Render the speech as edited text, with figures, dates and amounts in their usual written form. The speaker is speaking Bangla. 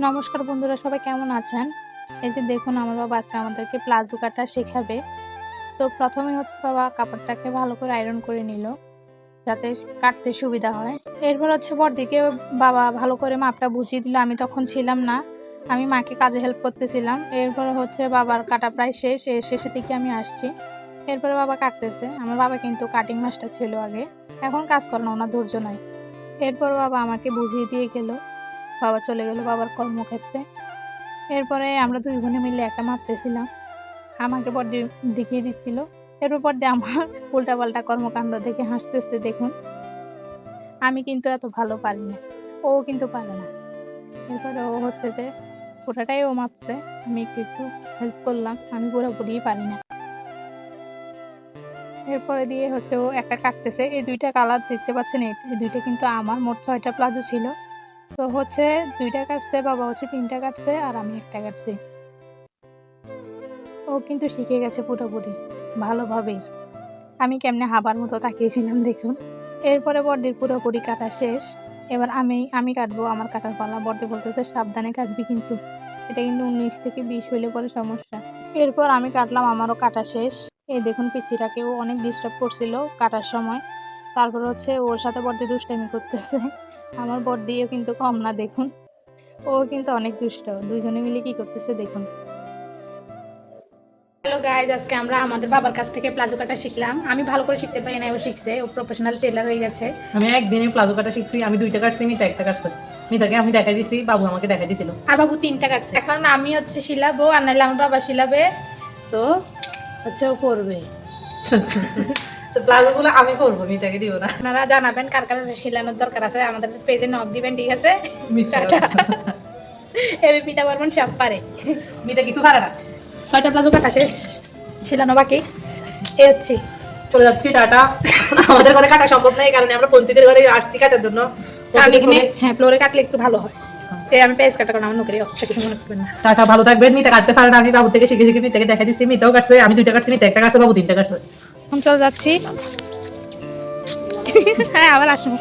নমস্কার বন্ধুরা, সবাই কেমন আছেন? এই যে দেখুন, আমার বাবা আজকে আমাদেরকে প্লাজো কাটা শেখাবে। তো প্রথমে হচ্ছে বাবা কাপড়টাকে ভালো করে আয়রন করে নিল যাতে কাটতে সুবিধা হয়। এরপর হচ্ছে বড়দিকে বাবা ভালো করে মাপটা বুঝিয়ে দিল। আমি তখন ছিলাম না, আমি মাকে কাজে হেল্প করতেছিলাম। এরপর হচ্ছে বাবার কাটা প্রায় শেষ, এর শেষের দিকে আমি আসছি। এরপরে বাবা কাটতেছে। আমার বাবা কিন্তু কাটিং মাস্টার ছিল আগে, এখন কাজ করে না, ওনার ধৈর্য নাই। এরপর বাবা আমাকে বুঝিয়ে দিয়ে গেল। বাবা চলে গেল বাবার কর্মক্ষেত্রে। এরপরে আমরা দুই বোনে মিলে একটা মাপতেছিলাম, আমাকে বড়দি দেখিয়ে দিচ্ছিল। এরপর বড়দি আমার উল্টাপাল্টা কর্মকাণ্ড দেখে হাসতেছে। দেখুন, আমি কিন্তু এত ভালো পারি না, ও কিন্তু পারে না। এরপরে ও হচ্ছে যে পুরাটাই ও মাপছে, আমি একটু একটু হেল্প করলাম, আমি পুরোপুরি পারি না। এরপরে দিয়ে হচ্ছে ও একটা কাটতেছে। এই দুইটা কালার দেখতে পাচ্ছেন, এই দুইটা কিন্তু আমার। মোট 6টা প্লাজো ছিল, তো হচ্ছে 2টা কাটছে, বাবা হচ্ছে 3টা কাটছে, আর আমি একটা কাটছি। ও কিন্তু শিখে গেছে পুরোপুরি ভালোভাবেই। আমি কেমনে হাবার মতো তাকিয়েছিলাম দেখুন। এরপরে বড়দির পুরোপুরি কাটা শেষ। এবার আমি কাটবো, আমার কাটার পালা। বড়দি বলতেছে সাবধানে কাটবি কিন্তু, এটা কিন্তু 19 থেকে 20 হইলে পরে সমস্যা। এরপর আমি কাটলাম, আমারও কাটা শেষ। এই দেখুন, পিচ্চিটাকেও অনেক ডিস্টার্ব করছিল কাটার সময়। তারপর হচ্ছে ওর সাথে বড়দি দুষ্টামি করতেছে। আমার বড়দিও কিন্তু কম না দেখুন, ও কিন্তু অনেক দুষ্ট। দুজনে মিলে কি করতেছে দেখুন। হ্যালো গাইজ, আজকে আমরা আমাদের বাবার কাছ থেকে প্লাজো কাটা শিখলাম। আমি ভালো করে শিখতে পারি না, ও শিখছে, ও প্রফেশনাল টেলার হয়ে গেছে। আমি একদিনে প্লাজো কাটা শিখছি। আমি 2টা কাটছি, মিতা একটা কাটছে। মিতাকে আমি দেখাই দিছি, বাবু আমাকে দেখাই দিছিল। আর বাবু 3টা কাটছে। এখন আমি হচ্ছে শিলাবো, আর নাহলে আমার বাবা শিলাবে। তো হচ্ছে ও করবে। প্লাজো গুলো আমি করবো, মিতাকে দিব না। আপনারা জানাবেন কার কার শিলানোর দরকার আছে, আমাদের পেজে নক দিবেন, ঠিক আছে? মিতা এবি পিতা বর্মন সব পারে। মিতা কিছু পারে না। 6টা প্লাজো কাটা শেষ, শিলানো বাকি। এ হচ্ছে চলে যাচ্ছি, টাটা। আমাদের ঘরে কাটা সম্ভব নয়, কারণ আমরা পঞ্চিতের ঘরে আসছি কাটার জন্য। হ্যাঁ, ফ্লোরে কাটলে একটু ভালো হয়। আমি পেজ কাটা কারণ আমার নকরি অবস্থা কিছু মনে করবেন না। টাটা, ভালো থাকবেন। মিতা কাটতে পারে না, আমি বাবু থেকে শিখে শিখে মিতাকে দেখাই দিচ্ছি। মিতাও কাটছে, আমি 2টা কাটছি, মিতা একটা কাটছে, বাবু 3টা কাটছে। আমি চলে যাচ্ছি। হ্যাঁ, আবার আসবো।